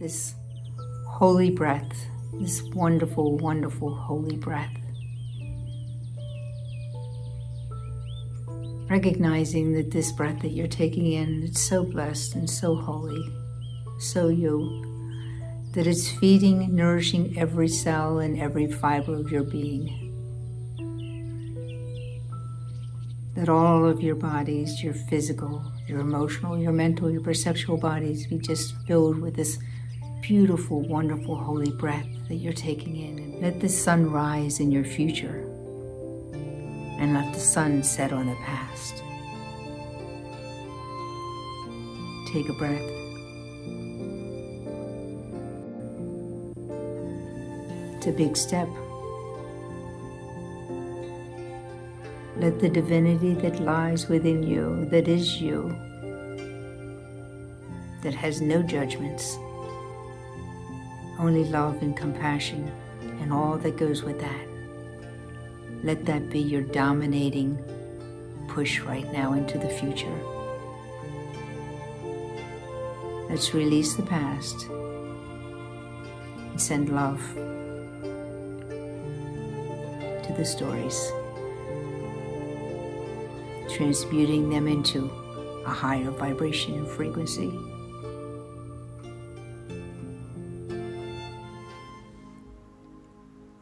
this holy breath, this wonderful, wonderful holy breath. Recognizing that this breath that you're taking in, it's so blessed and so holy, so you, that it's feeding and nourishing every cell and every fiber of your being. That all of your bodies, your physical, your emotional, your mental, your perceptual bodies be just filled with this beautiful, wonderful, holy breath that you're taking in. And let the sun rise in your future and let the sun set on the past. Take a breath. It's a big step. Let the divinity that lies within you, that is you, that has no judgments, only love and compassion and all that goes with that. Let that be your dominating push right now into the future. Let's release the past and send love to the stories, transmuting them into a higher vibration and frequency.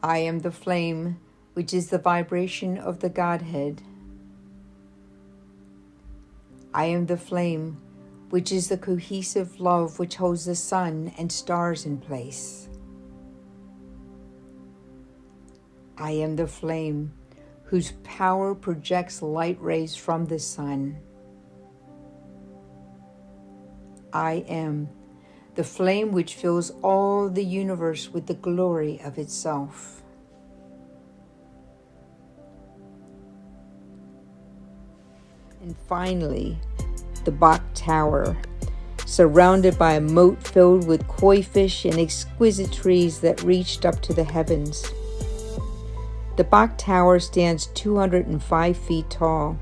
I am the flame, which is the vibration of the Godhead. I am the flame, which is the cohesive love which holds the sun and stars in place. I am the flame, whose power projects light rays from the sun. I am the flame which fills all the universe with the glory of itself. And finally, the Bach Tower, surrounded by a moat filled with koi fish and exquisite trees that reached up to the heavens. The Bach Tower stands 205 feet tall,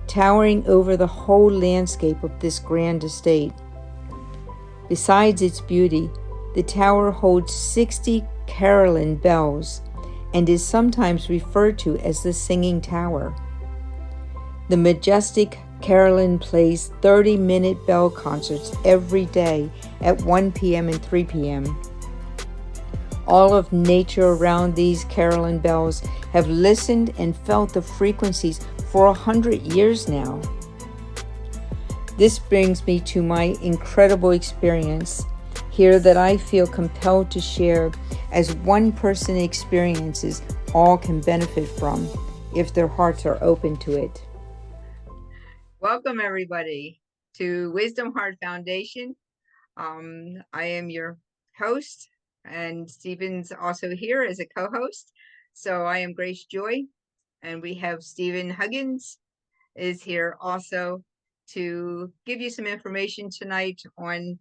towering over the whole landscape of this grand estate. Besides its beauty, the tower holds 60 carillon bells and is sometimes referred to as the Singing Tower. The majestic carillon plays 30-minute bell concerts every day at 1 p.m. and 3 p.m. All of nature around these carillon bells have listened and felt the frequencies for 100 years now. This brings me to my incredible experience here that I feel compelled to share, as one person experiences, all can benefit from if their hearts are open to it. Welcome everybody to Wisdom Heart Foundation. I am your host, and Stephen's also here as a co-host. So I am Grace Joy, and we have Stephen Huggins is here also to give you some information tonight on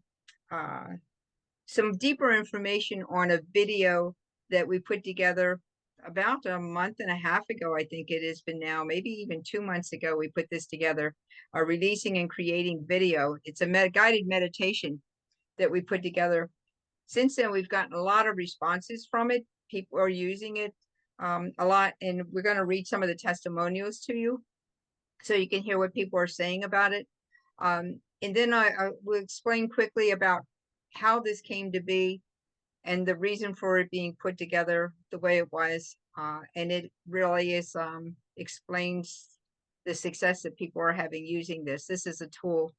some deeper information on a video that we put together about a month and a half ago. I think it has been now, maybe even 2 months ago, we put this together, releasing and creating video. It's a guided meditation that we put together. Since then, we've gotten a lot of responses from it. People are using it a lot, and we're going to read some of the testimonials to you so you can hear what people are saying about it. And then I will explain quickly about how this came to be and the reason for it being put together the way it was. And it really is explains the success that people are having using this. This is a tool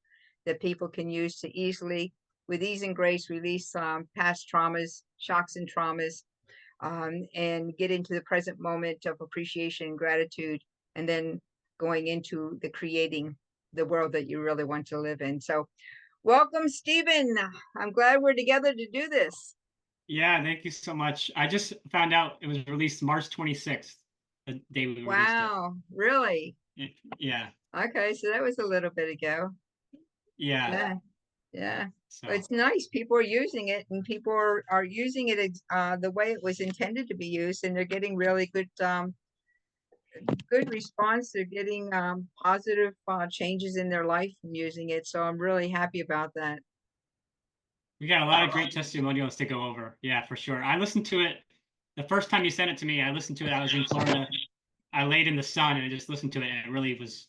that people can use to easily, with ease and grace, release past traumas, shocks and traumas, and get into the present moment of appreciation and gratitude, and then going into the creating the world that you really want to live in. So welcome, Stephen. I'm glad we're together to do this. Yeah, thank you so much. I just found out it was released March 26th, the day we released it. Wow, really? Yeah. Okay, so that was a little bit ago. Yeah. Yeah. So It's nice. People are using it, and people are using it the way it was intended to be used, and they're getting really good response. They're getting positive changes in their life from using it. So I'm really happy about that. We got a lot of great testimonials to go over. Yeah, for sure. I listened to it the first time you sent it to me. I listened to it. I was in Florida. I laid in the sun and I just listened to it, and it really was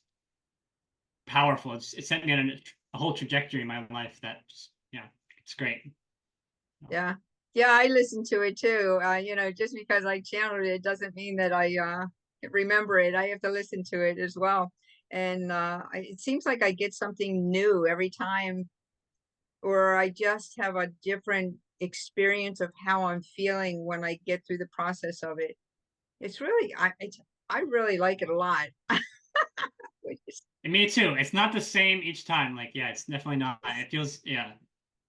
powerful. It sent me on a whole trajectory in my life that just, yeah, it's great. Yeah. Yeah, I listen to it too. Just because I channeled it doesn't mean that I remember it. I have to listen to it as well. And it seems like I get something new every time, or I just have a different experience of how I'm feeling when I get through the process of it. It's really, I really like it a lot. Which is- And me too. It's not the same each time. Like, yeah, it's definitely not. It feels, yeah.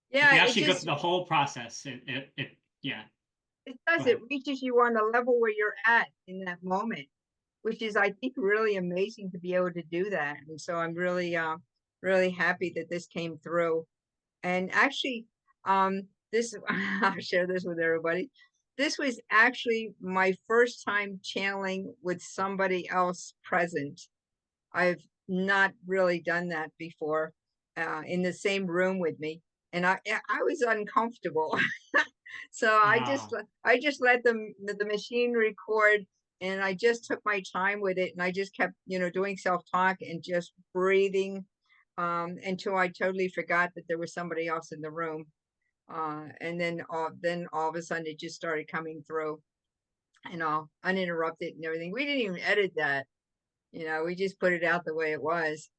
If Yeah, you it actually go through just, the whole process, yeah. it Go does. It ahead. reaches you on the level where you're at in that moment, which is, I think, really amazing to be able to do that. And so I'm really, really happy that this came through. And actually, this I'll share this with everybody. This was actually my first time channeling with somebody else present. I've not really done that before, in the same room with me, and I was uncomfortable. So Wow. I just let the machine record, and I just took my time with it, and I just kept doing self-talk and just breathing, until I totally forgot that there was somebody else in the room. And then all of a sudden it just started coming through, uninterrupted and everything. We didn't even edit that. We just put it out the way it was.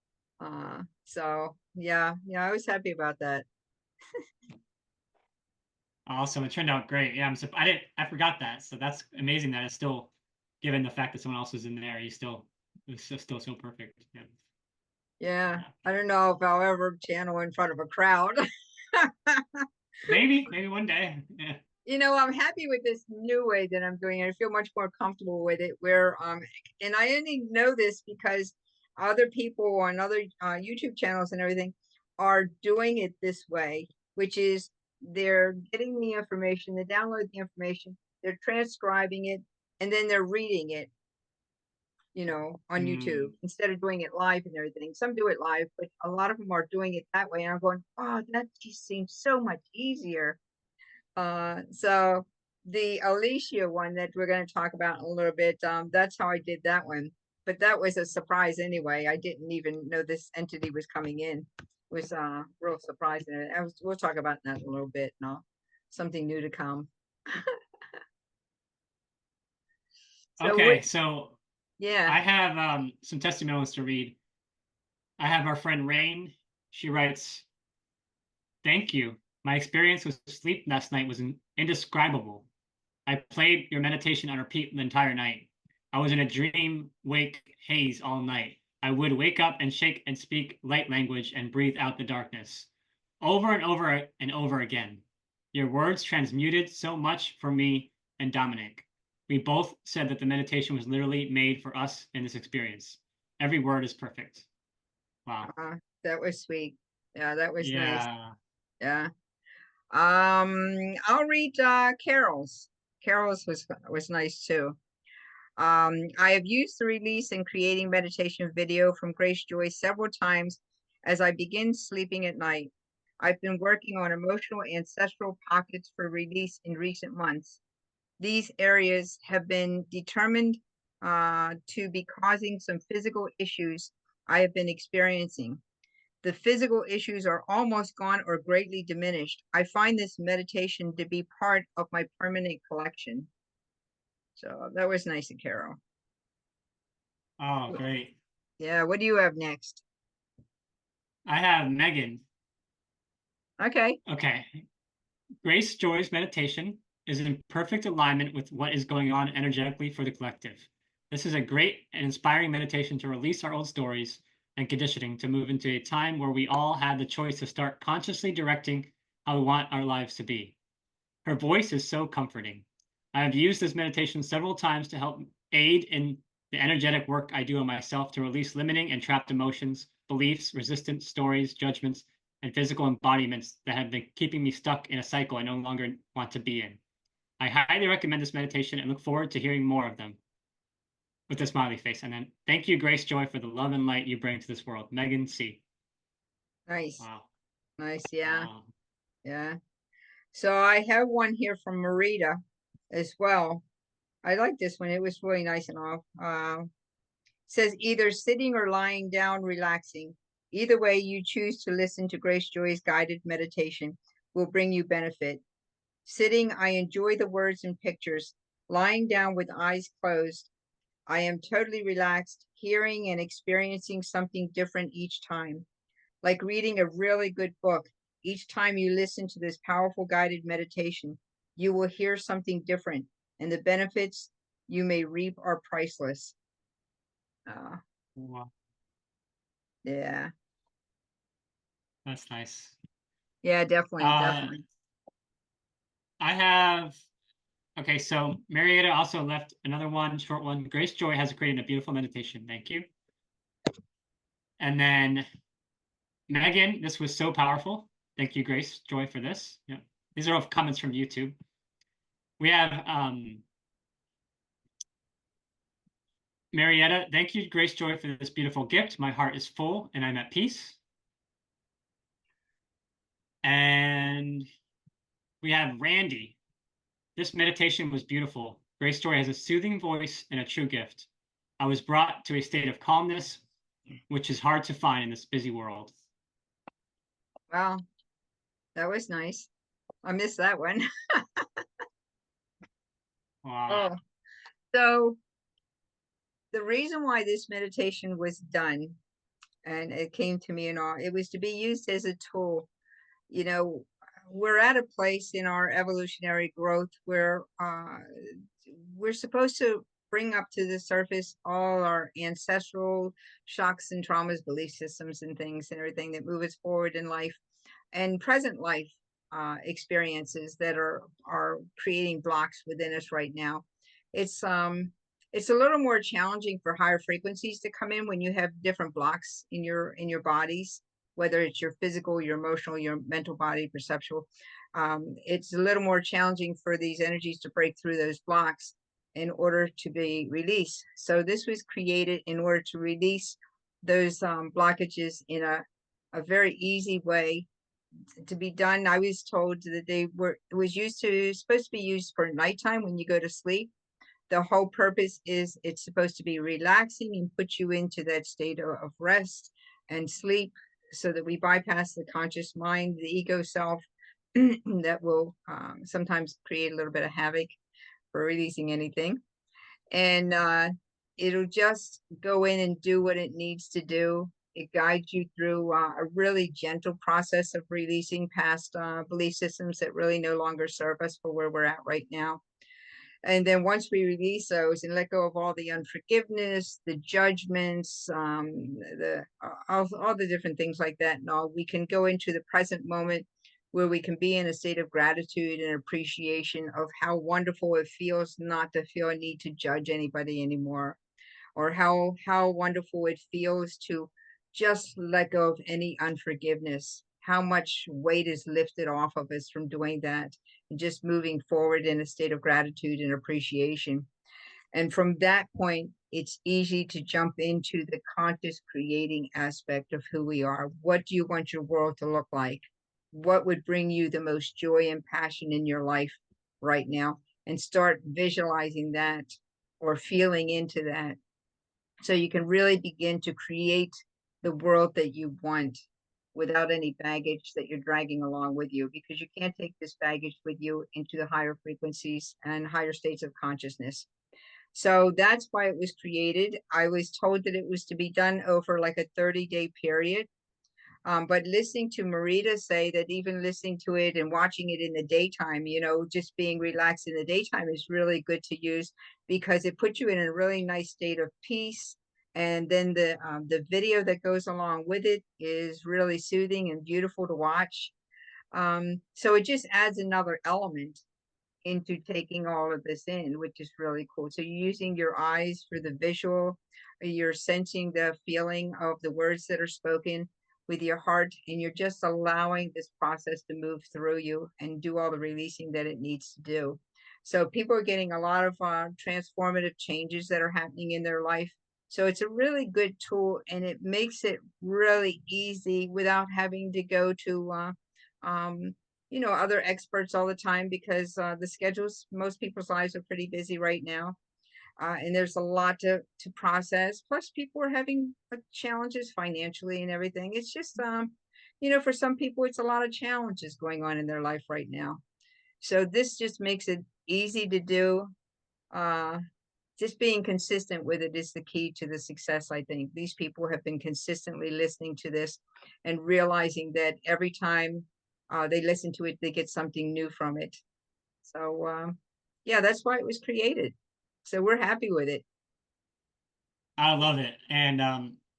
So yeah, yeah, I was happy about that. Awesome. It turned out great. Yeah, I forgot that. So that's amazing that it's still, given the fact that someone else is in there, it's still so perfect. Yeah. Yeah, Yeah. I don't know if I'll ever channel in front of a crowd. Maybe one day. Yeah. I'm happy with this new way that I'm doing it. I feel much more comfortable with it. And I only know this because other people on other YouTube channels and everything are doing it this way, which is they're getting the information, they download the information, they're transcribing it, and then they're reading it, on YouTube Mm. instead of doing it live and everything. Some do it live, but a lot of them are doing it that way. And I'm going, oh, that just seems so much easier. So the Alicia one that we're going to talk about in a little bit, that's how I did that one. But that was a surprise anyway. I didn't even know this entity was coming in. It was real surprising. We'll talk about that in a little bit. No, something new to come. So what? Okay, so Yeah. I have some testimonials to read. I have our friend Rain. She writes, "Thank you. My experience with sleep last night was indescribable. I played your meditation on repeat the entire night. I was in a dream wake haze all night. I would wake up and shake and speak light language and breathe out the darkness. Over and over and over again. Your words transmuted so much for me and Dominic. We both said that the meditation was literally made for us in this experience. Every word is perfect." Wow. That was sweet. Yeah, that was nice. Yeah. Yeah. I'll read Carol's. Carol's was nice too. I have used the release and creating meditation video from Grace Joy several times as I begin sleeping at night. I've been working on emotional ancestral pockets for release in recent months. These areas have been determined to be causing some physical issues I have been experiencing. The physical issues are almost gone or greatly diminished. I find this meditation to be part of my permanent collection. So that was nice of Carol. Oh, great. Yeah, what do you have next? I have Megan. Okay. Okay. Grace Joy's meditation is in perfect alignment with what is going on energetically for the collective. This is a great and inspiring meditation to release our old stories and conditioning to move into a time where we all have the choice to start consciously directing how we want our lives to be. Her voice is so comforting. I have used this meditation several times to help aid in the energetic work I do on myself to release limiting and trapped emotions, beliefs, resistance, stories, judgments, and physical embodiments that have been keeping me stuck in a cycle I no longer want to be in. I highly recommend this meditation and look forward to hearing more of them. With a smiley face. And then thank you, Grace Joy, for the love and light you bring to this world. Megan C. Nice. Wow. Nice. Yeah. Wow. Yeah. So I have one here from Marita as well. I like this one. It was really nice and all. Says either sitting or lying down, relaxing. Either way you choose to listen to Grace Joy's guided meditation will bring you benefit. Sitting, I enjoy the words and pictures. Lying down with eyes closed, I am totally relaxed, hearing and experiencing something different each time. Like reading a really good book. Each time you listen to this powerful guided meditation, you will hear something different, and the benefits you may reap are priceless. Wow, Yeah, that's nice. yeah, definitely, Uh, definitely. I have okay, so Marietta also left another one, short one. Grace Joy has created a beautiful meditation. Thank you. And then Megan, this was so powerful. Thank you, Grace Joy, for this. Yeah. These are all comments from YouTube. We have Marietta, thank you, Grace Joy, for this beautiful gift. My heart is full and I'm at peace. And we have Randy. This meditation was beautiful. Grace Joy has a soothing voice and a true gift. I was brought to a state of calmness, which is hard to find in this busy world. Wow, that was nice. I missed that one. Wow. Oh, so the reason why this meditation was done, and it came to me and all, it was to be used as a tool. You know, we're at a place in our evolutionary growth where we're supposed to bring up to the surface all our ancestral shocks and traumas, belief systems, and things and everything that move us forward in life and present life experiences that are creating blocks within us right now. It's um it's a little more challenging for higher frequencies to come in when you have different blocks in your bodies, whether it's your physical, your emotional, your mental body, perceptual. It's a little more challenging for these energies to break through those blocks in order to be released. So this was created in order to release those blockages in a very easy way to be done. I was told that it was supposed to be used for nighttime when you go to sleep. The whole purpose is it's supposed to be relaxing and put you into that state of rest and sleep so that we bypass the conscious mind, the ego self that will sometimes create a little bit of havoc for releasing anything. And it'll just go in and do what it needs to do. It guides you through a really gentle process of releasing past belief systems that really no longer serve us for where we're at right now. And then once we release those and let go of all the unforgiveness, the judgments, all the different things like that, and all, we can go into the present moment where we can be in a state of gratitude and appreciation of how wonderful it feels not to feel a need to judge anybody anymore, or how wonderful it feels to just let go of any unforgiveness, how much weight is lifted off of us from doing that and just moving forward in a state of gratitude and appreciation. And from that point, it's easy to jump into the conscious creating aspect of who we are. What do you want your world to look like? What would bring you the most joy and passion in your life right now? And start visualizing that or feeling into that so you can really begin to create the world that you want without any baggage that you're dragging along with you, because you can't take this baggage with you into the higher frequencies and higher states of consciousness. So that's why it was created. I was told that it was to be done over like a 30-day period. But listening to Marita say that even listening to it and watching it in the daytime, just being relaxed in the daytime is really good to use because it puts you in a really nice state of peace. And then the video that goes along with it is really soothing and beautiful to watch. So it just adds another element into taking all of this in, which is really cool. So you're using your eyes for the visual, you're sensing the feeling of the words that are spoken with your heart, and you're just allowing this process to move through you and do all the releasing that it needs to do. So people are getting a lot of transformative changes that are happening in their life. So it's a really good tool, and it makes it really easy without having to go to other experts all the time because the schedules, most people's lives are pretty busy right now. And there's a lot to process. Plus, people are having challenges financially and everything. It's just, for some people, it's a lot of challenges going on in their life right now. So this just makes it easy to do. Uh, just being consistent with it is the key to the success, I think. These people have been consistently listening to this and realizing that every time they listen to it, they get something new from it. So, yeah, that's why it was created. So we're happy with it. I love it, and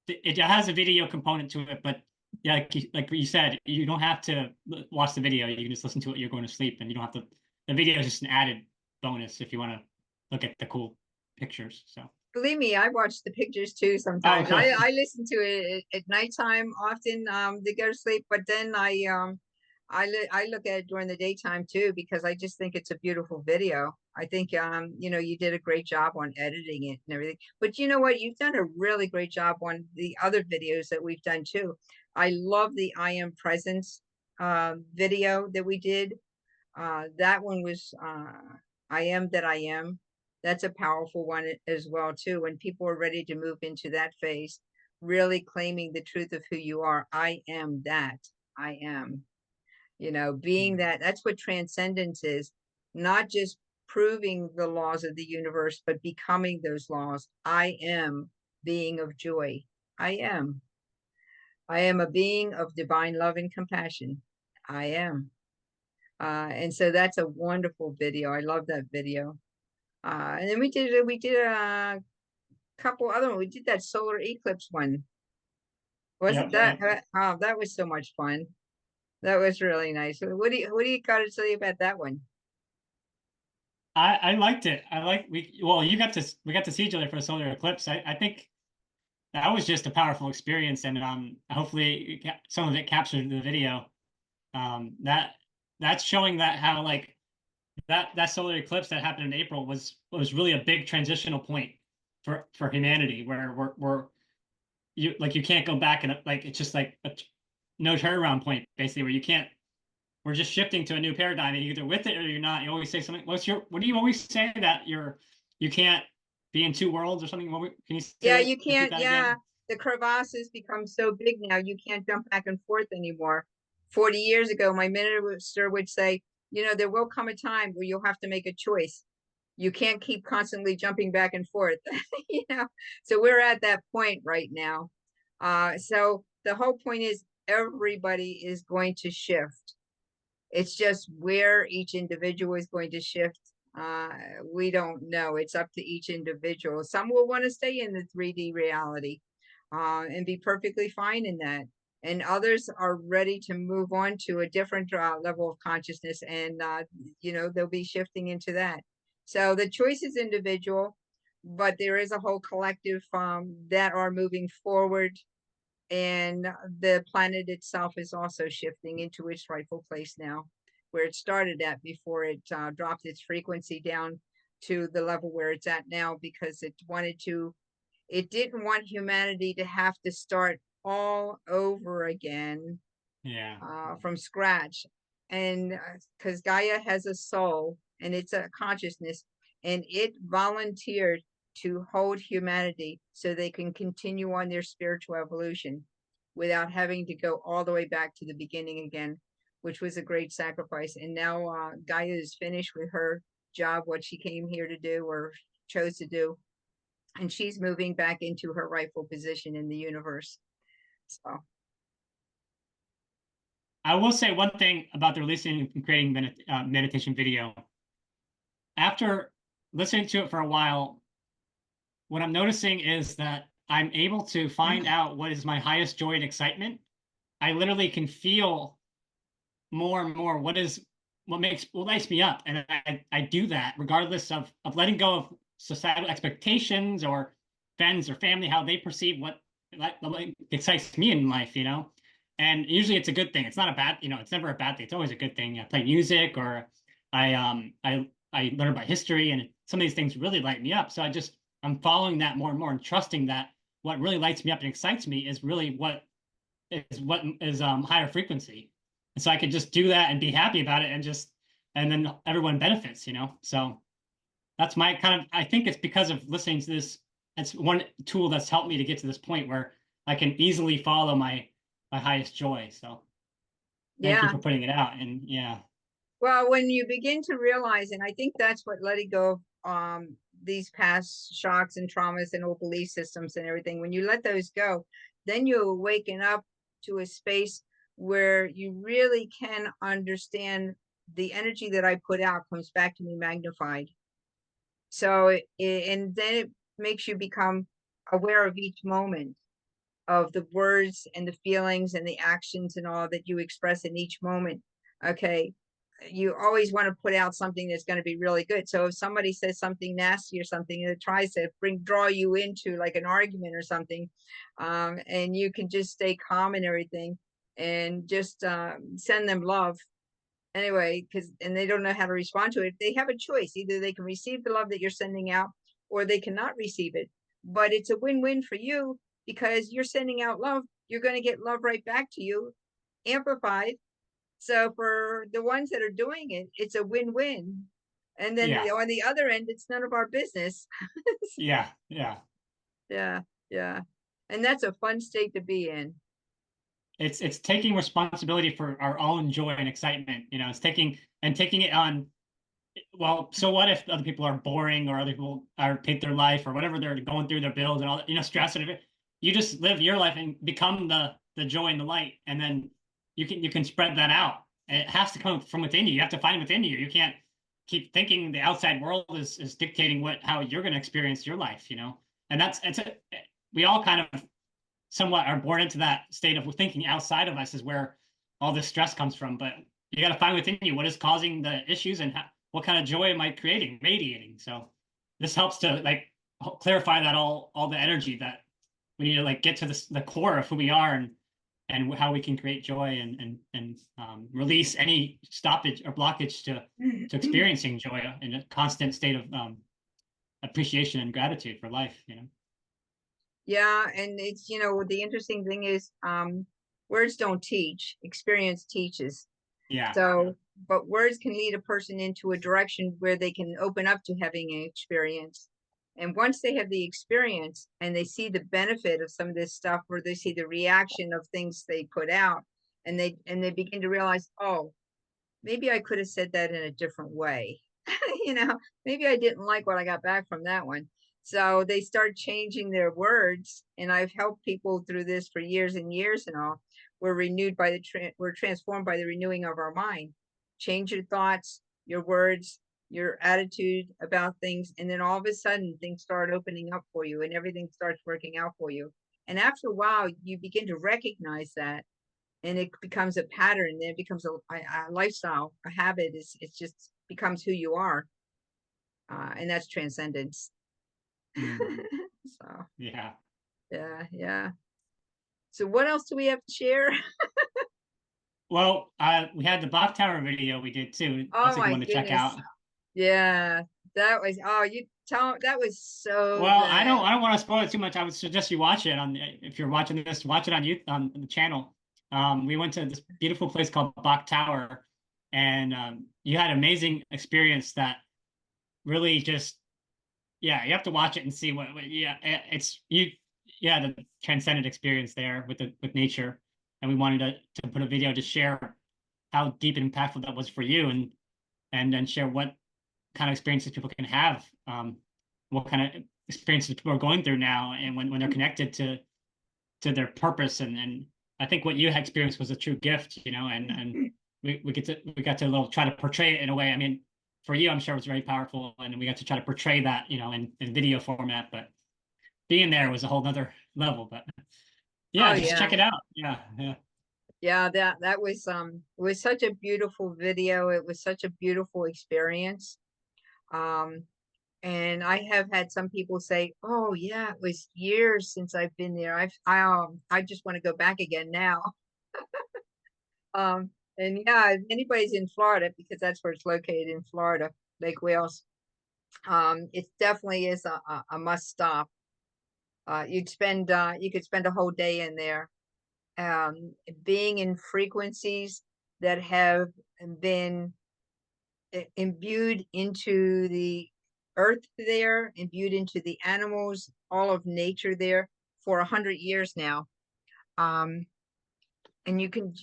it has a video component to it, but yeah, like you said, you don't have to watch the video. You can just listen to it. You're going to sleep, and you don't have to. The video is just an added bonus if you want to look at the cool pictures. So, Believe me, I watch the pictures too oh, sometimes. cool. I listen to it at nighttime often to go to sleep, but then I look at it during the daytime too because I just think it's a beautiful video. I think you did a great job on editing it and everything. But you know what? You've done a really great job on the other videos that we've done too. I love the I Am Presence video that we did. That one was I Am That I Am. That's a powerful one as well too. When people are ready to move into that phase, really claiming the truth of who you are. I am that. I am. Being Mm. that. That's what transcendence is. Not just proving the laws of the universe, but becoming those laws. I am being of joy. I am. I am a being of divine love and compassion. I am. And so that's a wonderful video. I love that video. And then we did a couple other ones. We did that solar eclipse one. Wasn't Yep, that yep. oh, that was so much fun. That was really nice. What do you got to say about that one? I liked it. I like you got to we got to see each other for a solar eclipse. I think that was just a powerful experience, and hopefully some of it captured in the video. That that's showing that how like that solar eclipse that happened in April was really a big transitional point for humanity, where we're you can't go back, and like it's just like no turnaround point basically, where you can't. We're just shifting to a new paradigm, and you're either with it or you're not. You always say something. What do you always say, that you can't be in two worlds or something? Can you Yeah, say you repeat can't. that Yeah, again? the crevasses become so big now. You can't jump back and forth anymore. 40 years ago, my minister would say, there will come a time where you'll have to make a choice. You can't keep constantly jumping back and forth. you know so we're at that point right now. So the whole point is everybody is going to shift. It's just where each individual is going to shift. uh we don't know. It's up to each individual. Some will want to stay in the 3D reality and be perfectly fine in that, and others are ready to move on to a different level of consciousness, and they'll be shifting into that. So the choice is individual, but there is a whole collective that are moving forward, and the planet itself is also shifting into its rightful place now, where it started at before it dropped its frequency down to the level where it's at now, because it didn't want humanity to have to start all over again Yeah. from scratch. And because Gaia has a soul and it's a consciousness, and it volunteered to hold humanity so they can continue on their spiritual evolution without having to go all the way back to the beginning again, which was a great sacrifice. And now Gaia is finished with her job, what she came here to do or chose to do, and she's moving back into her rightful position in the universe. So I will say one thing about the releasing and creating meditation video. After listening to it for a while, what I'm noticing is that I'm able to find out what is my highest joy and excitement. I literally can feel more and more what lights me up, and I do that regardless of letting go of societal expectations or friends or family, how they perceive what excites me in life, and usually it's a good thing. It's not a bad, it's never a bad thing. It's always a good thing. I play music, or I learn about history, and some of these things really light me up. So I'm following that more and more, and trusting that what really lights me up and excites me is really what is higher frequency. so I could just do that and be happy about it, and then everyone benefits, So that's my kind of, I think it's because of listening to this. It's one tool that's helped me to get to this point where I can easily follow my highest joy. So thank you Yeah. for putting it out. And yeah, Well, when you begin to realize, and I think that's what letting go of these past shocks and traumas and old belief systems and everything, when you let those go, then you're waking up to a space where you really can understand the energy that I put out comes back to me magnified. So, and then it makes you become aware of each moment, of the words and the feelings and the actions and all that you express in each moment. Okay. You always want to put out something that's going to be really good. So if somebody says something nasty or something that tries to draw you into like an argument or something, and you can just stay calm and everything and just send them love anyway, because and they don't know how to respond to it. They have a choice. Either they can receive the love that you're sending out or they cannot receive it. But it's a win-win for you because you're sending out love. You're going to get love right back to you, amplified. So for the ones that are doing it, it's a win-win. And then yeah, on the other end, it's none of our business. yeah, yeah. Yeah, yeah. And that's a fun state to be in. It's taking responsibility for our own joy and excitement. It's taking it on. Well, so what if other people are boring or other people are hate their life or whatever they're going through their bills and all that, stress and everything. You just live your life and become the joy and the light, and then you can spread that out. And it has to come from within you. You have to find it within you. You can't keep thinking the outside world is dictating how you're going to experience your life. And we all kind of somewhat are born into that state of thinking outside of us is where all this stress comes from. But you got to find within you what is causing the issues and what kind of joy am I creating, radiating. So this helps to like clarify that all the energy that we need to like get to the core of who we are and how we can create joy and release any stoppage or blockage to experiencing joy in a constant state of appreciation and gratitude for life. Yeah, and it's the interesting thing is words don't teach, experience teaches. Yeah. So, but words can lead a person into a direction where they can open up to having an experience. And once they have the experience and they see the benefit of some of this stuff, or they see the reaction of things they put out, and they begin to realize, oh, maybe I could have said that in a different way. Maybe I didn't like what I got back from that one. So they start changing their words, and I've helped people through this for years and years and all. We're transformed by the renewing of our mind. Change your thoughts, your words, your attitude about things, and then all of a sudden things start opening up for you and everything starts working out for you. And after a while, you begin to recognize that and it becomes a pattern, then it becomes a lifestyle, a habit. It's just becomes who you are, and that's transcendence. Mm, So yeah. yeah, yeah. So what else do we have to share? Well, we had the Bach Tower video we did too. Oh That's a good my one to check goodness. out. Yeah, that was, oh, you tell, that was so Well, I good. don't want to spoil it too much. I would suggest you watch it if you're watching this, watch it on you on the channel. We went to this beautiful place called Bach Tower, and you had an amazing experience that really just yeah, you have to watch it and see yeah, it's you yeah, the transcendent experience there with nature. And we wanted to put a video to share how deep and impactful that was for you and then share what kind of experiences people can have, what kind of experiences people are going through now, and when they're connected to their purpose, and I think what you had experienced was a true gift, and we got to try to portray it in a way. I mean, for you, I'm sure it was very powerful, and we got to try to portray that, in video format. But being there was a whole nother level. But Oh yeah, just yeah, check it out. Yeah, yeah. yeah. That was it was such a beautiful video. It was such a beautiful experience. Um, and I have had some people say, "Oh yeah, it was years since I've been there. I just want to go back again now." And yeah, if anybody's in Florida, because that's where it's located in Florida, Lake Wales, it definitely is a must stop. You could spend a whole day in there. Being in frequencies that have been imbued into the earth there, imbued into the animals, all of nature there for 100 years now. And you can,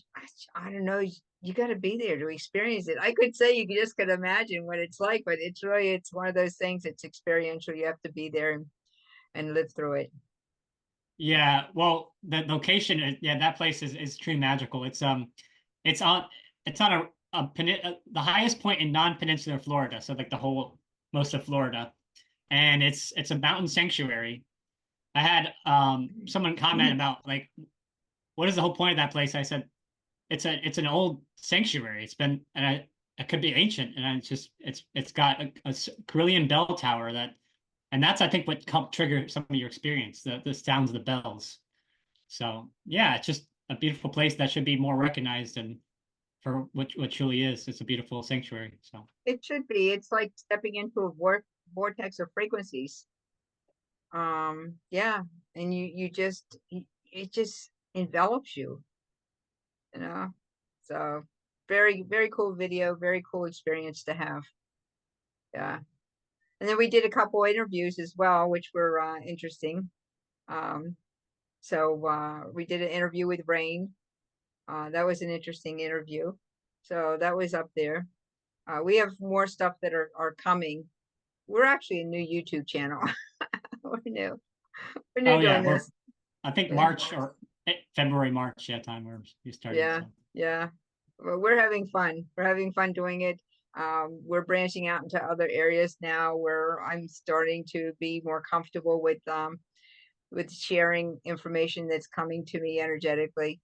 I don't know, you got to be there to experience it. I could say you just could imagine what it's like, but it's really, it's one of those things. It's experiential. You have to be there and live through it. Yeah, well, the location, yeah, that place is truly magical. It's on the highest point in non-peninsular Florida, so like the whole most of Florida, and it's a mountain sanctuary. I had someone comment about like, what is the whole point of that place? I said it's an old sanctuary. It's been it could be ancient, and it's got a Carillion bell tower and that's I think what helped trigger some of your experience, the sounds of the bells. So yeah, it's just a beautiful place that should be more recognized and for what truly is. It's a beautiful sanctuary. So It should be. It's like stepping into a vortex of frequencies. Yeah, and it just envelops you, you know. So very, very cool video, very cool experience to have. Yeah. And then we did a couple interviews as well, which were interesting. Um, so we did an interview with Rain. That was an interesting interview. So that was up there. We have more stuff that are coming. We're actually a new YouTube channel. We're new. We're new oh yeah, doing this. I think Yeah. March or February, March, yeah, time where you started. Yeah. So Yeah. Well, we're having fun. We're having fun doing it. We're branching out into other areas now where I'm starting to be more comfortable with sharing information that's coming to me energetically.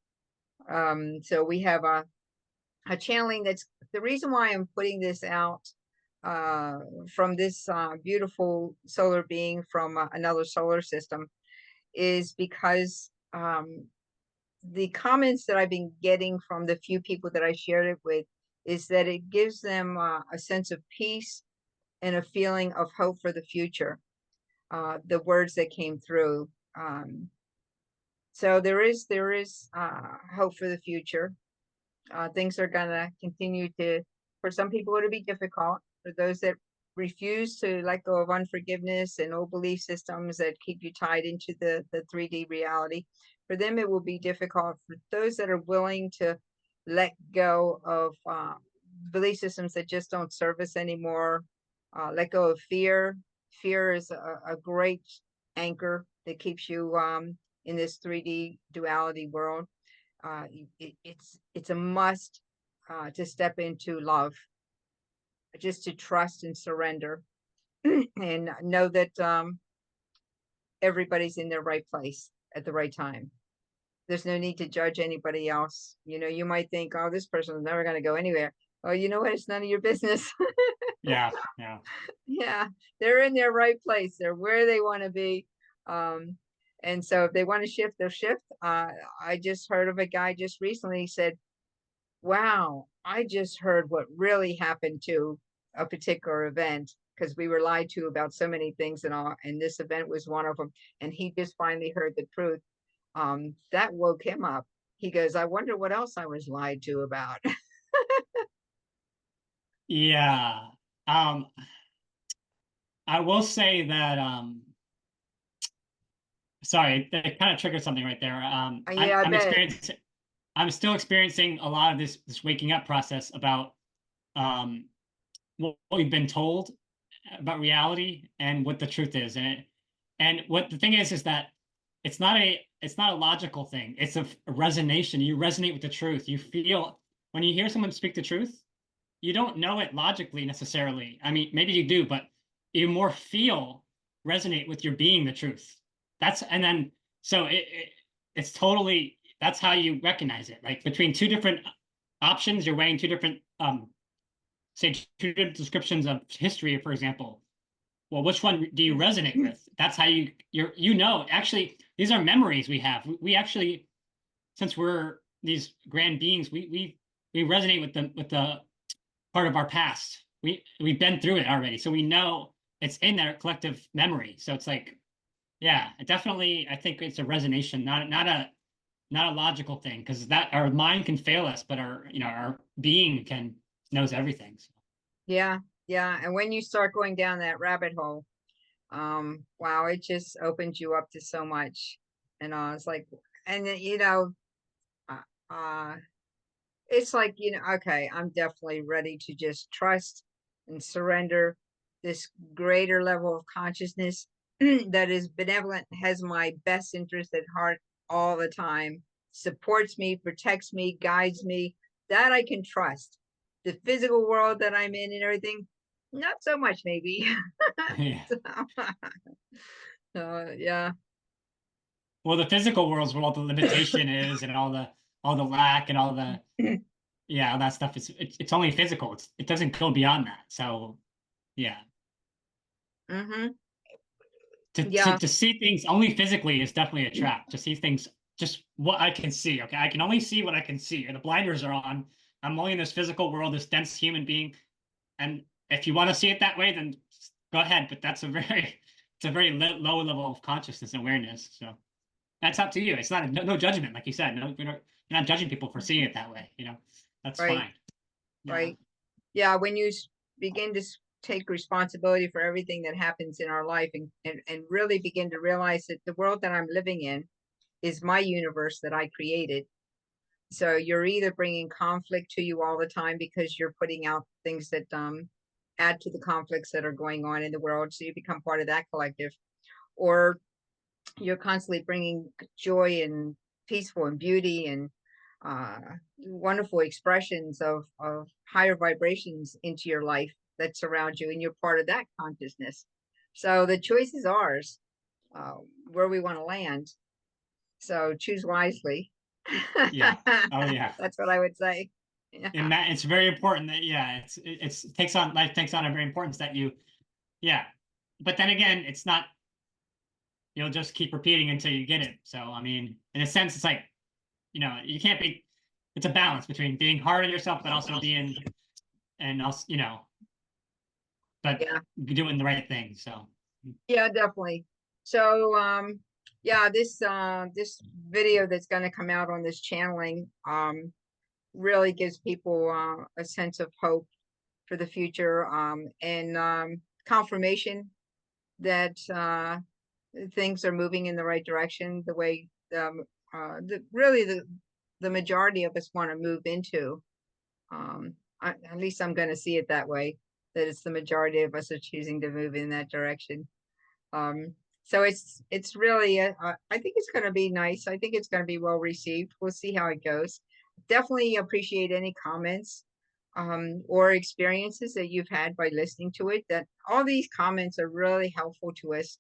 So we have a channeling that's the reason why I'm putting this out uh, from this beautiful solar being from another solar system is because the comments that I've been getting from the few people that I shared it with is that it gives them a sense of peace and a feeling of hope for the future. The words that came through. So there is hope for the future. Things are gonna continue to, for some people, it'll be difficult. For those that refuse to let go of unforgiveness and old belief systems that keep you tied into the 3D reality, for them it will be difficult. For those that are willing to let go of belief systems that just don't serve us anymore, let go of fear. Fear is a great anchor that keeps you in this 3D duality world. It's a must to step into love, just to trust and surrender, and know that everybody's in their right place at the right time. There's no need to judge anybody else. You know, you might think, oh, this person is never going to go anywhere. Oh, you know what? It's none of your business. yeah, yeah. Yeah, they're in their right place. They're where they want to be. Um, and so if they want to shift, they'll shift. I just heard of a guy just recently said, wow, I just heard what really happened to a particular event because we were lied to about so many things and all, and this event was one of them. And he just finally heard the truth. That woke him up. He goes, I wonder what else I was lied to about. Yeah. Um, I will say that sorry, that kind of triggered something right there. Yeah, I bet. I'm still experiencing a lot of this waking up process about what we've been told about reality and what the truth is. And what the thing is that it's not a logical thing. It's a resonation. You resonate with the truth. You feel when you hear someone speak the truth, you don't know it logically necessarily. I mean, maybe you do, but you more feel resonate with your being the truth. That's and then so it's totally that's how you recognize it. Like between two different options, you're weighing two different say two different descriptions of history, for example. Well, which one do you resonate with? That's how you know. Actually, these are memories we have. We actually, since we're these grand beings, we resonate with the part of our past. We've been through it already, so we know it's in their collective memory. So it's like, yeah, definitely. I think it's a resonation, not a logical thing, because that our mind can fail us, but our being can knows everything. So. Yeah, yeah. And when you start going down that rabbit hole, wow, it just opens you up to so much. And it's like, and then, uh, uh, it's like, okay, I'm definitely ready to just trust and surrender this greater level of consciousness that is benevolent, has my best interest at heart all the time, supports me, protects me, guides me, that I can trust. The physical world that I'm in and everything, not so much, maybe. Yeah. Yeah. Well, the physical world's where all the limitation is, and all the lack, and all the all that stuff is it's only physical. It doesn't go beyond that. So yeah. Mm-hmm. To, to Yeah. to see things only physically is definitely a trap. To see things just what I can see. Okay, I can only see what I can see, and the blinders are on. I'm only in this physical world, this dense human being, and if you want to see it that way, then go ahead. But that's a very it's a very low level of consciousness and awareness. So that's up to you. It's not no judgment, like you said. No, you're not judging people for seeing it that way. That's Right. fine. Yeah. Right. Yeah. When you begin to take responsibility for everything that happens in our life, and really begin to realize that the world that I'm living in is my universe that I created. So you're either bringing conflict to you all the time because you're putting out things that add to the conflicts that are going on in the world. So you become part of that collective, or you're constantly bringing joy and peaceful and beauty and uh, wonderful expressions of higher vibrations into your life that surround you, and you're part of that consciousness. So the choice is ours, uh, where we want to land. So choose wisely. Yeah. Oh yeah. That's what I would say. Yeah. And that it's very important that it takes on life takes on a very importance that you yeah. But then again, it's not you'll just keep repeating until you get it. So I mean, in a sense, it's like you can't be. It's a balance between being hard on yourself, but also being and also but Yeah. doing the right thing. So Yeah, definitely. So yeah, this video that's going to come out on this channeling really gives people a sense of hope for the future, and confirmation that things are moving in the right direction, the way really the majority of us want to move into. At least I'm going to see it that way, that it's the majority of us are choosing to move in that direction. So it's really I think it's going to be nice. I think it's going to be well received. We'll see how it goes. Definitely appreciate any comments or experiences that you've had by listening to it. That all these comments are really helpful to us.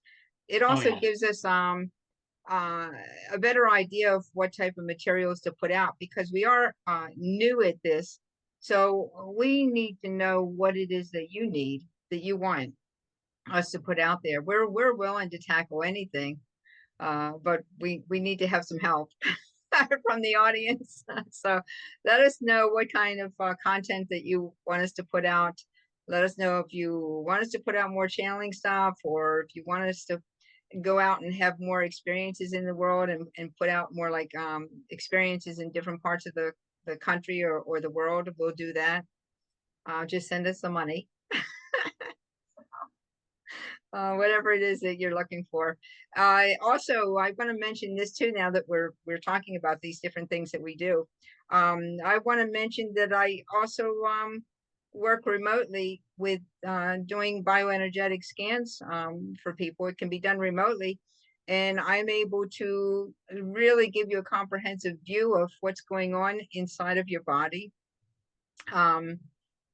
It oh also yeah, gives us uh, a better idea of what type of materials to put out, because we are new at this. So we need to know what it is that you need, that you want us to put out there. We're willing to tackle anything, but we need to have some help from the audience. So let us know what kind of content that you want us to put out. Let us know if you want us to put out more channeling stuff, or if you want us to go out and have more experiences in the world, and put out more like experiences in different parts of the country, or the world. We'll do that. Just send us some money. Whatever it is that you're looking for. I want to mention this too, now that we're talking about these different things that we do. I want to mention that I also work remotely with doing bioenergetic scans for people. It can be done remotely, and I'm able to really give you a comprehensive view of what's going on inside of your body. um,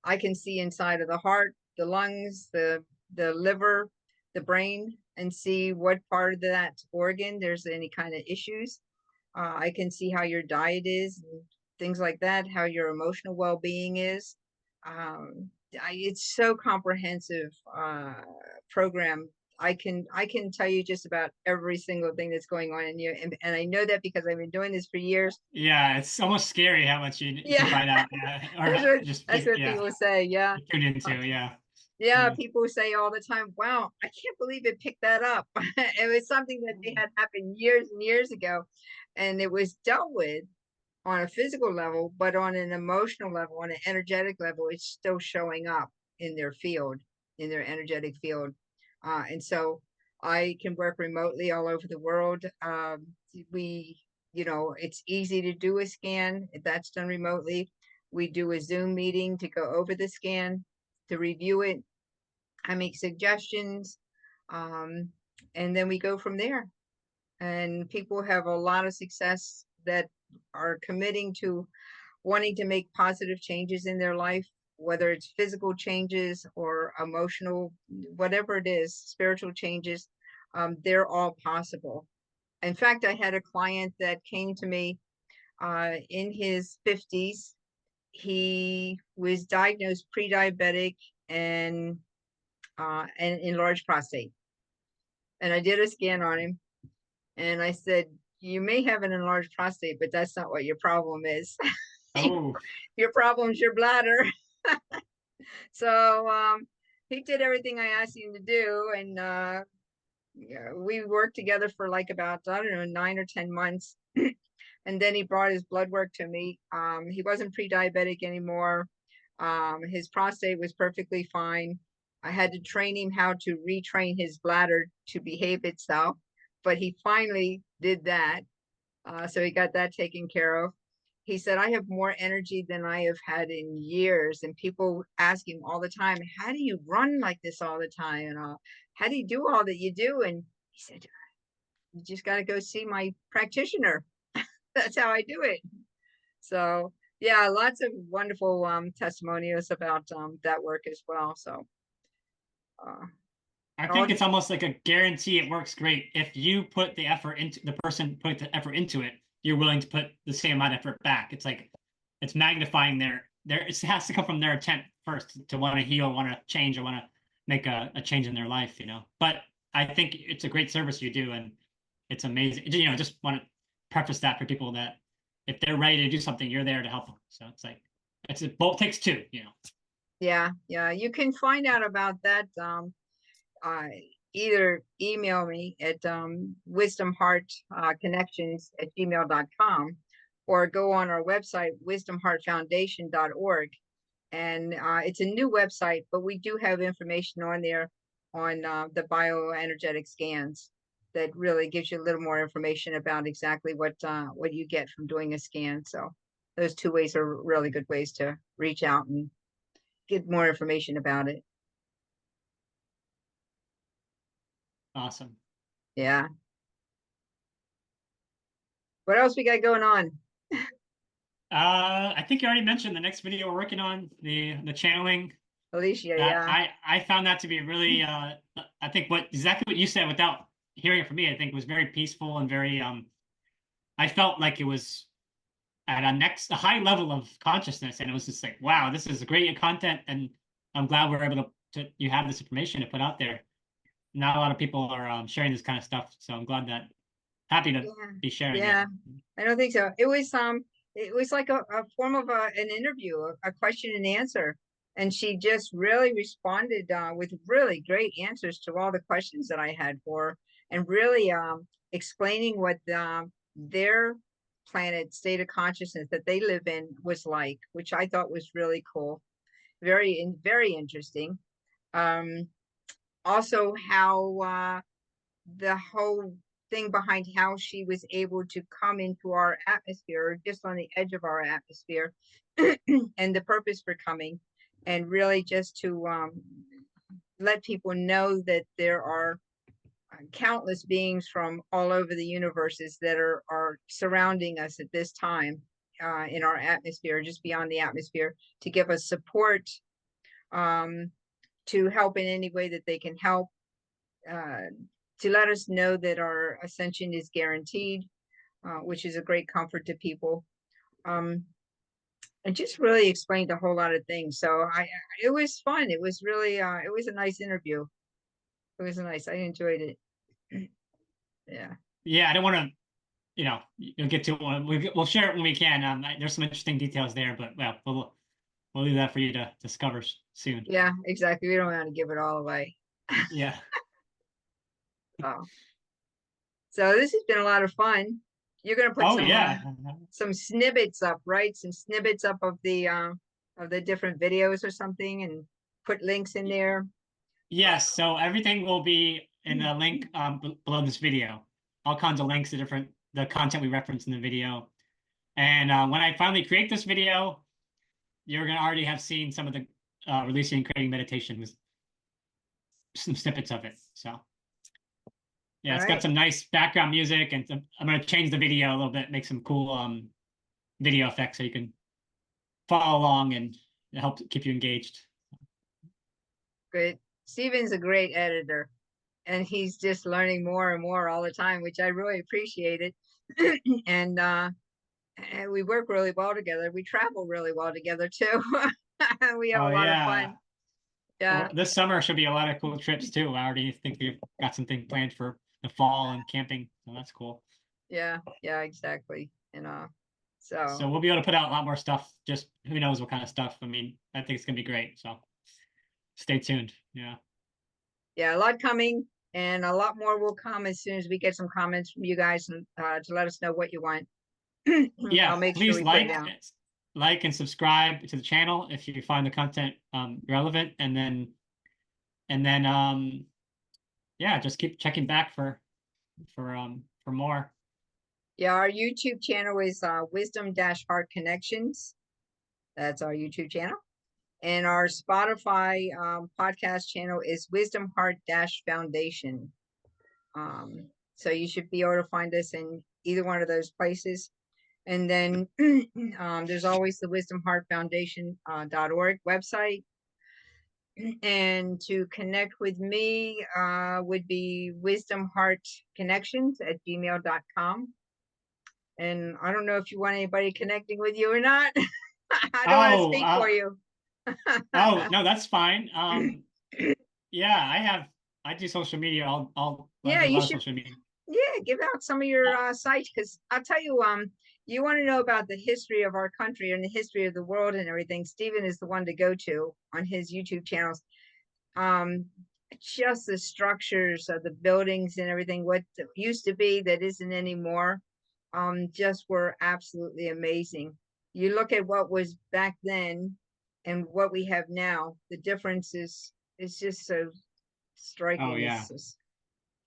I can see inside of the heart, the lungs, the liver, the brain, and see what part of that organ there's any kind of issues. I can see how your diet is, and things like that, how your emotional well-being is. It's so comprehensive program. I can tell you just about every single thing that's going on in you, and I know that because I've been doing this for years. yeah. It's almost scary how much you can Yeah, find out. Yeah, or just that's what yeah, people say. Yeah. you tune into. Yeah, Yeah, yeah, people say all the time, wow, I can't believe it picked that up. It was something that they had happened years and years ago. and it was dealt with on a physical level, but on an emotional level, on an energetic level, it's still showing up in their field, in their energetic field. And so I can work remotely all over the world. We, it's easy to do a scan. That's done remotely. We do a Zoom meeting to go over the scan, to review it. I make suggestions, um, and then we go from there. And people have a lot of success that are committing to wanting to make positive changes in their life, whether it's physical changes or emotional, whatever it is, spiritual changes. They're all possible. In fact, I had a client that came to me in his 50s. He was diagnosed pre-diabetic and enlarged prostate. And I did a scan on him, and I said, you may have an enlarged prostate, but that's not what your problem is. Oh, Your problem's your bladder. So he did everything I asked him to do, and yeah, we worked together for like about, I don't know, 9 or 10 months. And then he brought his blood work to me. He wasn't pre-diabetic anymore. His prostate was perfectly fine. I had to train him how to retrain his bladder to behave itself, but he finally did that. So he got that taken care of. He said, I have more energy than I have had in years. And people ask him all the time, how do you run like this all the time? And how do you do all that you do? And he said, you just got to go see my practitioner. That's how I do it. So yeah, lots of wonderful testimonials about that work as well. So uh, I all think it's almost like a guarantee it works great. If you put the effort into the person put the effort into it, you're willing to put the same amount of effort back. It's like it's magnifying their it has to come from their intent first to want to heal, want to change, or want to make a change in their life, But I think it's a great service you do, and it's amazing. Just want to preface that for people that if they're ready to do something, you're there to help them. So it's like it both takes two. yeah, you can find out about that either email me at wisdomheartconnections@gmail.com, or go on our website, wisdomheartfoundation.org. And it's a new website, but we do have information on there on the bioenergetic scans that really gives you a little more information about exactly what you get from doing a scan. So those two ways are really good ways to reach out and get more information about it. Awesome. Yeah. What else we got going on? I think you already mentioned the next video we're working on, the channeling. Alicia, That yeah. I found that to be really I think exactly what you said without hearing it from me, I think was very peaceful and very I felt like it was at a high level of consciousness, and it was just like, wow, this is great content, and I'm glad we're able to you have this information to put out there. Not a lot of people are sharing this kind of stuff, so I'm glad that happy to Yeah. be sharing it. Yeah. I don't think so. It was like a form of an interview, a question and answer. And she just really responded with really great answers to all the questions that I had for her, and really explaining what their planet state of consciousness that they live in was like, which I thought was really cool. Very interesting. Um, Also how the whole thing behind how she was able to come into our atmosphere, just on the edge of our atmosphere, and the purpose for coming, and really just to let people know that there are countless beings from all over the universes that are surrounding us at this time in our atmosphere, just beyond the atmosphere, to give us support, um, to help in any way that they can help, uh, to let us know that our ascension is guaranteed, which is a great comfort to people. And just really explained a whole lot of things. So it was fun. It was really, it was a nice interview. It was I enjoyed it. Yeah. Yeah, I don't want to, you'll get to it. We'll share it when we can. There's some interesting details there, but well, we'll leave that for you to discover soon. Yeah, exactly. We don't want to give it all away. Yeah. Oh. So this has been a lot of fun. You're gonna put Oh yeah. some snippets up, right? Some snippets up of the different videos or something, and put links in there. Yes, so everything will be in a link below this video. All kinds of links to the content we reference in the video. And when I finally create this video, you're gonna already have seen some of the releasing and creating meditation with some snippets of it. So yeah, it's got some nice background music, and I'm gonna change the video a little bit, make some cool video effects so you can follow along and help keep you engaged. Good. Steven's a great editor, and he's just learning more and more all the time, which I really appreciate it. And we work really well together. We travel really well together too. We have a lot of fun. Yeah. Well, this summer should be a lot of cool trips too. I already think we've got something planned for the fall and camping, so that's cool. Yeah, exactly. So we'll be able to put out a lot more stuff. Just who knows what kind of stuff. I mean, I think it's gonna be great. So stay tuned. Yeah. Yeah, a lot coming, and a lot more will come as soon as we get some comments from you guys, and to let us know what you want. Yeah, I'll make please sure we put it down. like and subscribe to the channel if you find the content relevant, and then yeah, just keep checking back for more. Yeah, our YouTube channel is Wisdom-Heart Connections. That's our YouTube channel. And our Spotify podcast channel is Wisdom Heart Foundation. So you should be able to find us in either one of those places. And then there's always the Wisdom Heart Foundation .org website. And to connect with me would be wisdomheartconnections@gmail.com. And I don't know if you want anybody connecting with you or not. I don't want to speak for you. Oh no, that's fine. Yeah, I do social media. I'll yeah, do a you lot of should. social media. Yeah, give out some of your sites, because I'll tell you, you want to know about the history of our country and the history of the world and everything. Stephen is the one to go to on his YouTube channels. Just the structures of the buildings and everything, what used to be that isn't anymore, just were absolutely amazing. You look at what was back then and what we have now, the difference is just so striking. Oh yeah.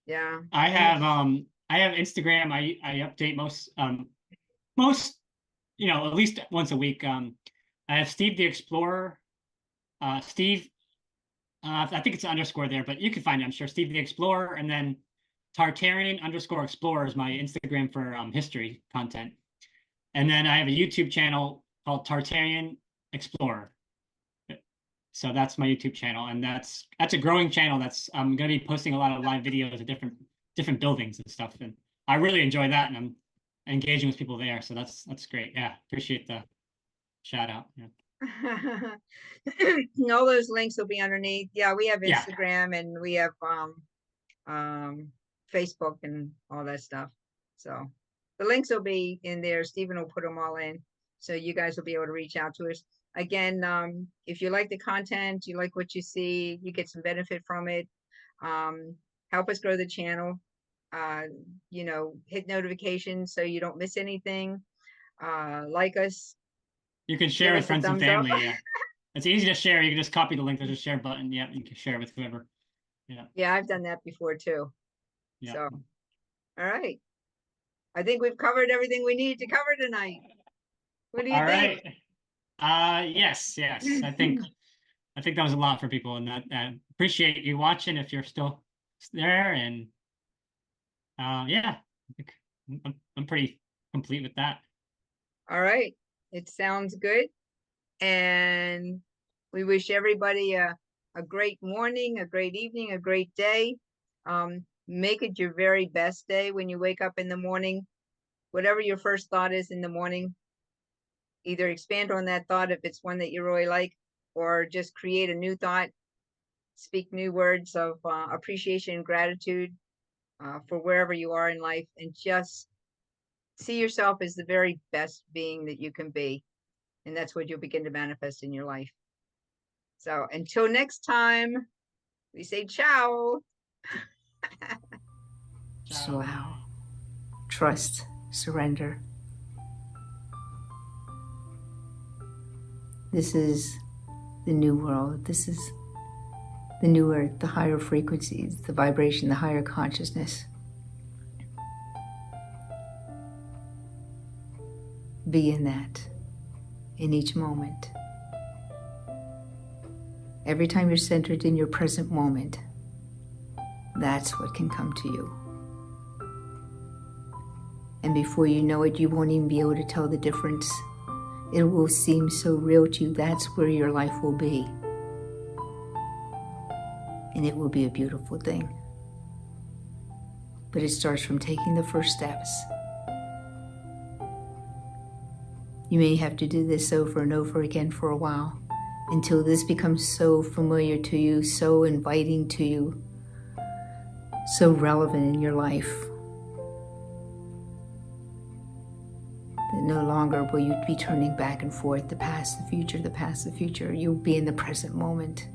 Yeah. I have Instagram. I update most at least once a week. I have Steve the Explorer. Steve, I think it's an underscore there, but you can find it, I'm sure. Steve the Explorer, and then Tartarian_Explorer is my Instagram for history content. And then I have a YouTube channel called Tartarian Explorer. So that's my YouTube channel, and that's a growing channel. I'm going to be posting a lot of live videos of different buildings and stuff, and I really enjoy that, and I'm engaging with people there. So that's great. Yeah, appreciate the shout out. Yeah. All those links will be underneath. Yeah, we have Instagram, and we have Facebook and all that stuff. So the links will be in there. Stephen will put them all in, so you guys will be able to reach out to us. Again, if you like the content, you like what you see, you get some benefit from it, help us grow the channel. Hit notifications so you don't miss anything. Like us. You can share with friends and family. Yeah, it's easy to share. You can just copy the link. There's a share button. Yeah, you can share with whoever. Yeah, I've done that before too. Yeah. So, all right. I think we've covered everything we need to cover tonight. What do you think? Right. Yes. I think that was a lot for people, and that appreciate you watching if you're still there. And yeah, I think I'm pretty complete with that. All right. It sounds good. And we wish everybody a great morning, a great evening, a great day. Make it your very best day when you wake up in the morning. Whatever your first thought is in the morning, either expand on that thought if it's one that you really like, or just create a new thought. Speak new words of appreciation and gratitude for wherever you are in life, and just see yourself as the very best being that you can be. And that's what you'll begin to manifest in your life. So until next time, we say ciao. Ciao. Wow. Trust. surrender. This is the new world. This is the new earth, the higher frequencies, the vibration, the higher consciousness. Be in that, in each moment. Every time you're centered in your present moment, that's what can come to you. And before you know it, you won't even be able to tell the difference. It will seem so real to you. That's where your life will be. And it will be a beautiful thing. But it starts from taking the first steps. You may have to do this over and over again for a while until this becomes so familiar to you, so inviting to you, so relevant in your life that no longer will you be turning back and forth, the past, the future, the past, the future. You'll be in the present moment,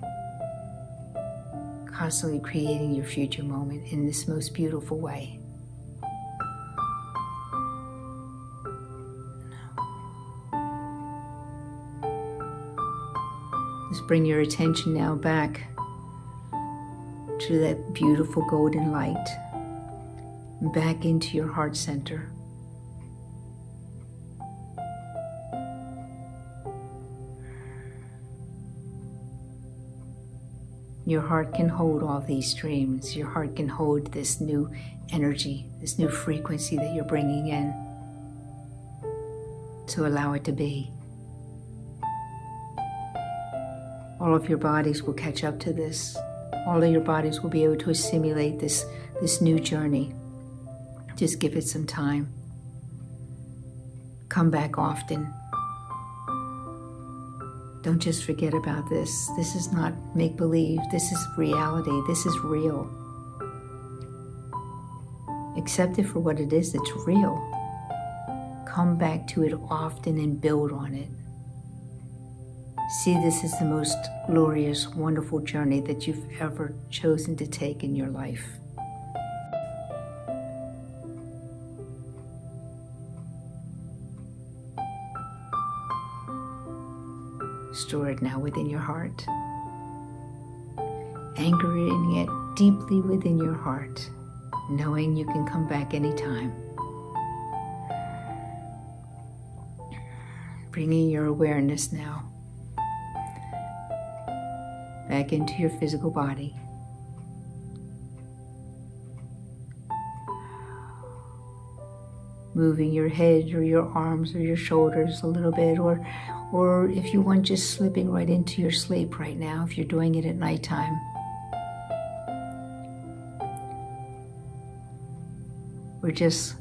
constantly creating your future moment in this most beautiful way. Just bring your attention now back to that beautiful golden light, back into your heart center. Your heart can hold all these dreams. Your heart can hold this new energy, this new frequency that you're bringing in. So allow it to be. All of your bodies will catch up to this. All of your bodies will be able to assimilate this new journey. Just give it some time. Come back often. Don't just forget about this. This is not make-believe. This is reality. This is real. Accept it for what it is. It's real. Come back to it often and build on it. See this as the most glorious, wonderful journey that you've ever chosen to take in your life. Store it now within your heart. Anchoring it deeply within your heart, knowing you can come back anytime. Bringing your awareness now back into your physical body. Moving your head or your arms or your shoulders a little bit, or if you want, just slipping right into your sleep right now if you're doing it at nighttime. Or just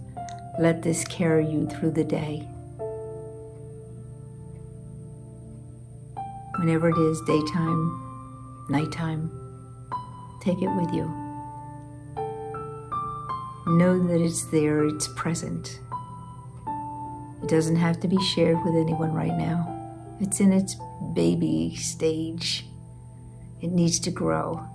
let this carry you through the day. Whenever it is, daytime, nighttime, take it with you. Know that it's there, it's present. It doesn't have to be shared with anyone right now. It's in its baby stage. It needs to grow.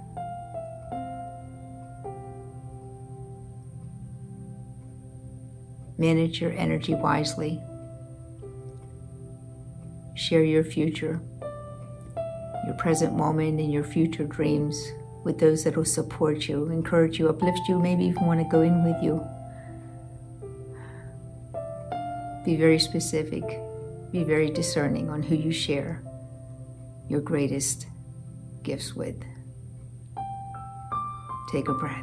Manage your energy wisely. Share your future, your present moment, and your future dreams with those that will support you, encourage you, uplift you, maybe even want to go in with you. Be very specific. Be very discerning on who you share your greatest gifts with. Take a breath.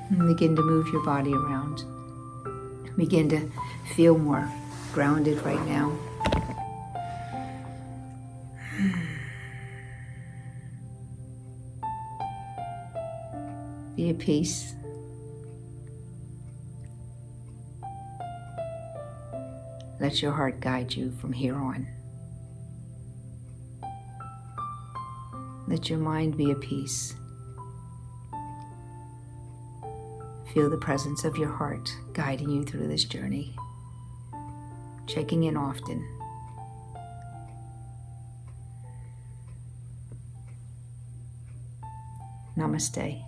And begin to move your body around. Begin to feel more grounded right now. Be at peace. Let your heart guide you from here on. Let your mind be at peace. Feel the presence of your heart guiding you through this journey. Checking in often. Namaste.